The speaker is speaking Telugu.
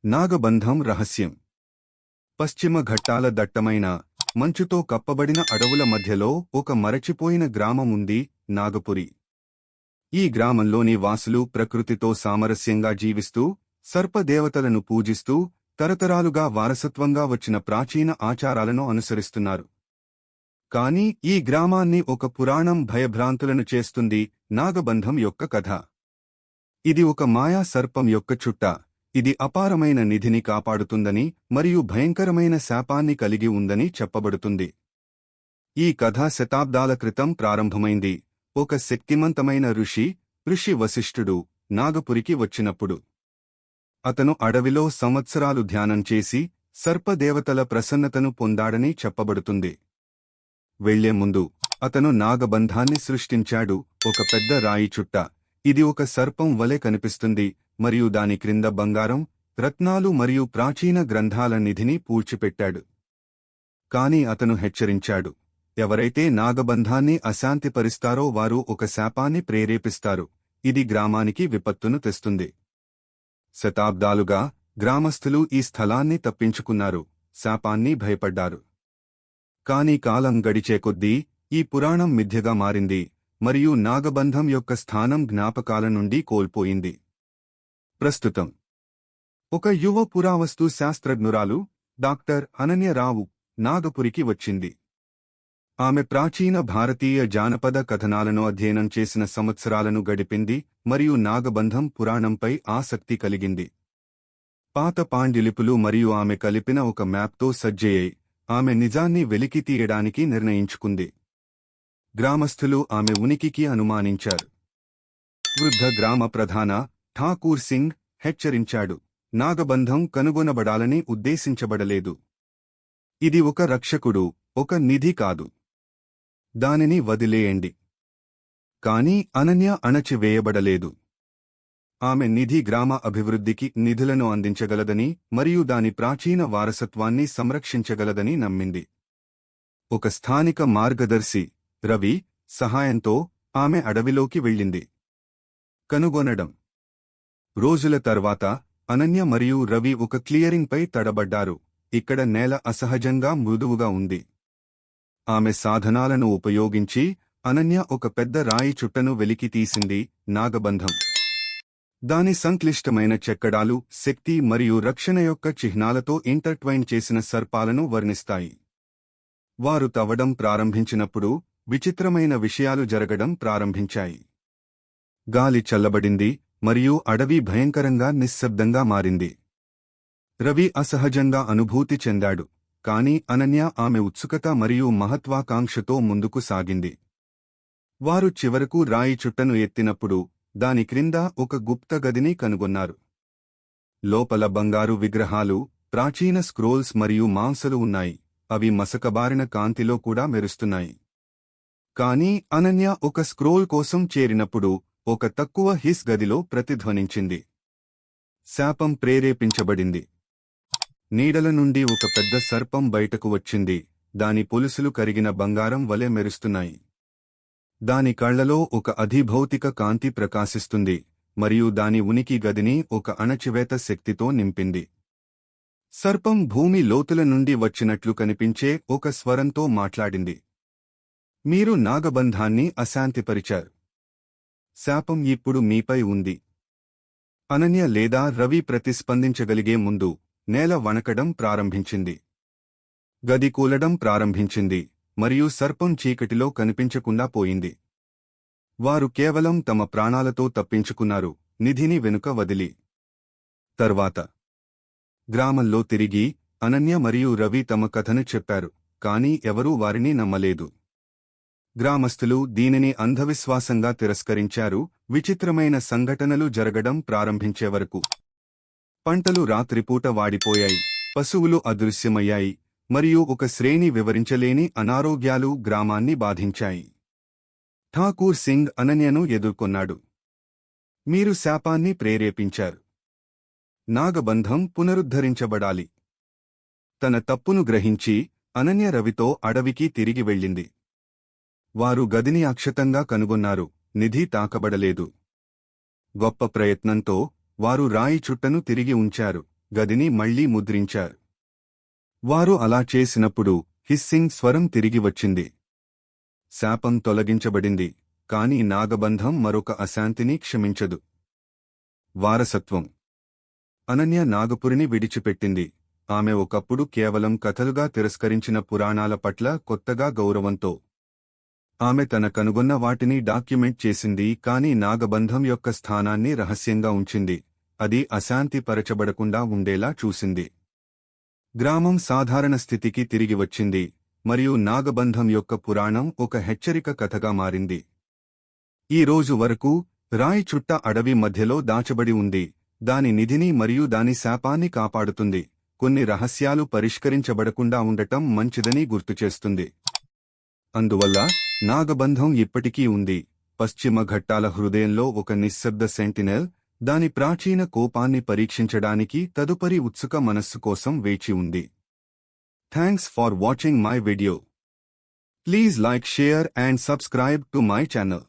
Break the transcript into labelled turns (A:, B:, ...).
A: నాగబంధం రహస్యం. పశ్చిమ ఘట్టాల దట్టమైన మంచుతో కప్పబడిన అడవుల మధ్యలో ఒక మరచిపోయిన గ్రామం ఉంది, నాగపురి. ఈ గ్రామంలోని వాసులు ప్రకృతితో సామరస్యంగా జీవిస్తూ, సర్పదేవతలను పూజిస్తూ, తరతరాలుగా వారసత్వంగా వచ్చిన ప్రాచీన ఆచారాలను అనుసరిస్తున్నారు. కాని ఈ గ్రామాన్ని ఒక పురాణం భయభ్రాంతులను చేస్తుంది, నాగబంధం యొక్క కథ. ఇది ఒక మాయా సర్పం యొక్క చుట్ట. ఇది అపారమైన నిధిని కాపాడుతుందని మరియు భయంకరమైన శాపాన్ని కలిగి ఉందని చెప్పబడుతుంది. ఈ కథ శతాబ్దాల క్రితం ప్రారంభమైంది. ఒక శక్తిమంతమైన ఋషి వశిష్ఠుడు నాగపురికి వచ్చినప్పుడు అతను అడవిలో సంవత్సరాలు ధ్యానం చేసి సర్పదేవతల ప్రసన్నతను పొందాడని చెప్పబడుతుంది. వెళ్లే ముందు అతను నాగబంధాన్ని సృష్టించాడు, ఒక పెద్ద రాయి చుట్ట. ఇది ఒక సర్పం వలె కనిపిస్తుంది మరియు దాని క్రింద బంగారం, రత్నాలు మరియు ప్రాచీన గ్రంథాల నిధిని పూడ్చిపెట్టాడు. కాని అతను హెచ్చరించాడు, ఎవరైతే నాగబంధాన్ని అశాంతిపరిస్తారో వారు ఒక శాపాన్ని ప్రేరేపిస్తారు. ఇది గ్రామానికి విపత్తును తెస్తుంది. శతాబ్దాలుగా గ్రామస్థులు ఈ స్థలాన్ని తప్పించుకున్నారు, శాపాన్ని భయపడ్డారు. కాని కాలం గడిచే కొద్దీ ఈ పురాణం మిథ్యగా మారింది మరియు నాగబంధం యొక్క స్థానం జ్ఞాపకాల నుండి కోల్పోయింది. ప్రస్తుతం ఒక యువ పురావస్తు శాస్త్రజ్ఞురాలు డాక్టర్ అనన్యరావు నాగపురికి వచ్చింది. ఆమె ప్రాచీన భారతీయ జానపద కథనాలను అధ్యయనం చేసిన సంవత్సరాలను గడిపింది మరియు నాగబంధం పురాణంపై ఆసక్తి కలిగింది. పాత పాండ్యలిపులు మరియు ఆమె కలిపిన ఒక మ్యాప్తో సజ్జయ్యాయి. ఆమె నిజాన్ని వెలికి తీయడానికి నిర్ణయించుకుంది. గ్రామస్థులు ఆమె ఉనికికి అనుమానించారు. వృద్ధ గ్రామ ప్రధాన ఠాకూర్ సింగ్ హెచ్చరించాడు, నాగబంధం కనుగొనబడాలని ఉద్దేశించబడలేదు. ఇది ఒక రక్షకుడు, ఒక నిధి కాదు. దానిని వదిలేయండి. కాని అనన్య అణచివేయబడలేదు. ఆమె నిధి గ్రామ అభివృద్ధికి నిధులను అందించగలదని మరియు దాని ప్రాచీన వారసత్వాన్ని సంరక్షించగలదని నమ్మింది. ఒక స్థానిక మార్గదర్శి రవి సహాయంతో ఆమె అడవిలోకి వెళ్ళింది. కనుగొనడం. రోజుల తర్వాత అనన్య మరియు రవి ఒక క్లియరింగ్పై తడబడ్డారు. ఇక్కడ నేల అసహజంగా మృదువుగా ఉంది. ఆమె సాధనాలను ఉపయోగించి అనన్య ఒక పెద్ద రాయి చుట్టను వెలికితీసింది, నాగబంధం. దాని సంక్లిష్టమైన చెక్కడాలు శక్తి మరియు రక్షణ యొక్క చిహ్నాలతో ఇంటర్ట్వైన్ చేసిన సర్పాలను వర్ణిస్తాయి. వారు తవ్వడం ప్రారంభించినప్పుడు విచిత్రమైన విషయాలు జరగడం ప్రారంభించాయి. గాలి చల్లబడింది మరియు అడవి భయంకరంగా నిశ్శబ్దంగా మారింది. రవి అసహజంగా అనుభూతి చెందాడు, కాని అనన్య ఆమె ఉత్సుకత మరియు మహత్వాకాంక్షతో ముందుకు సాగింది. వారు చివరకు రాయి చుట్టను ఎత్తినప్పుడు దాని క్రింద ఒక గుప్త గదిని కనుగొన్నారు. లోపల బంగారు విగ్రహాలు, ప్రాచీన స్క్రోల్స్ మరియు మాంసలు ఉన్నాయి. అవి మసకబారిన కాంతిలో కూడా మెరుస్తున్నాయి. కాని అనన్య ఒక స్క్రోల్ కోసం చేరినప్పుడు ఒక తక్కువ హిస్ గదిలో ప్రతిధ్వనించింది. శాపం ప్రేరేపించబడింది. నీడల నుండి ఒక పెద్ద సర్పం బయటకు వచ్చింది. దాని పొలుసులు కరిగిన బంగారం వలె మెరుస్తున్నాయి. దాని కళ్లలో ఒక అధిభౌతిక కాంతి ప్రకాశిస్తుంది మరియు దాని ఉనికి గదిని ఒక అణచివేత శక్తితో నింపింది. సర్పం భూమి లోతుల నుండి వచ్చినట్లు కనిపించే ఒక స్వరంతో మాట్లాడింది. మీరు నాగబంధాన్ని అశాంతిపరిచారు. శాపం ఇప్పుడు మీపై ఉంది. అనన్య లేదా రవి ప్రతిస్పందించగలిగే ముందు నేల వణకడం ప్రారంభించింది. గది కూలడం ప్రారంభించింది మరియు సర్పం చీకటిలో కనిపించకుండా పోయింది. వారు కేవలం తమ ప్రాణాలతో తప్పించుకున్నారు, నిధిని వెనుక వదిలి. తర్వాత గ్రామంలో తిరిగి అనన్య మరియు రవి తమ కథను చెప్పారు, కాని ఎవరూ వారిని నమ్మలేదు. గ్రామస్థులు దీనిని అంధవిశ్వాసంగా తిరస్కరించారు. విచిత్రమైన సంఘటనలు జరగడం ప్రారంభించేవరకు పంటలు రాత్రిపూట వాడిపోయాయి, పశువులు అదృశ్యమయ్యాయి మరియు ఒక శ్రేణి వివరించలేని అనారోగ్యాలు గ్రామాన్ని బాధించాయి. ఠాకూర్ సింగ్ అనన్యను ఎదుర్కొన్నాడు. మీరు శాపాన్ని ప్రేరేపించారు. నాగబంధం పునరుద్ధరించబడాలి. తన తప్పును గ్రహించి అనన్య రవితో అడవికి తిరిగి వెళ్ళింది. వారు గదిని అక్షతంగా కనుగొన్నారు, నిధి తాకబడలేదు. గొప్ప ప్రయత్నంతో వారు రాయి చుట్టను తిరిగి ఉంచారు, గదిని మళ్లీ ముద్రించారు. వారు అలా చేసినప్పుడు హిస్సింగ్ స్వరం తిరిగి వచ్చింది. శాపం తొలగించబడింది, కాని నాగబంధం మరొక అశాంతిని క్షమించదు. వారసత్వం. అనన్య నాగపురిని విడిచిపెట్టింది. ఆమె ఒకప్పుడు కేవలం కథలుగా తిరస్కరించిన పురాణాల పట్ల కొత్తగా గౌరవంతో ఆమె తన కనుగొన్న వాటిని డాక్యుమెంట్ చేసింది. కాని నాగబంధం యొక్క స్థానాన్ని రహస్యంగా ఉంచింది. అది అశాంతి పరచబడకుండా ఉండేలా చూసింది. గ్రామం సాధారణ స్థితికి తిరిగి వచ్చింది, మరియు నాగబంధం యొక్క పురాణం ఒక హెచ్చరిక కథగా మారింది. ఈ రోజు వరకు రాయి చుట్ట అడవి మధ్యలో దాచబడి ఉంది. దాని నిధిని మరియు దాని శాపాన్ని కాపాడుతుంది. కొన్ని రహస్యాలు పరిష్కరించబడకుండా ఉండటం మంచిదని గుర్తుచేస్తుంది. అందువల్ల నాగబంధం ఇప్పటికీ ఉంది, పశ్చిమ ఘట్టాల హృదయంలో ఒక నిశ్శబ్ద సెంటినెల్, దాని ప్రాచీన కోపాన్ని పరీక్షించడానికి తదుపరి ఉత్సుక మనస్సు కోసం వేచి ఉంది. Thanks far watching my video. Please like, share and subscribe to my channel.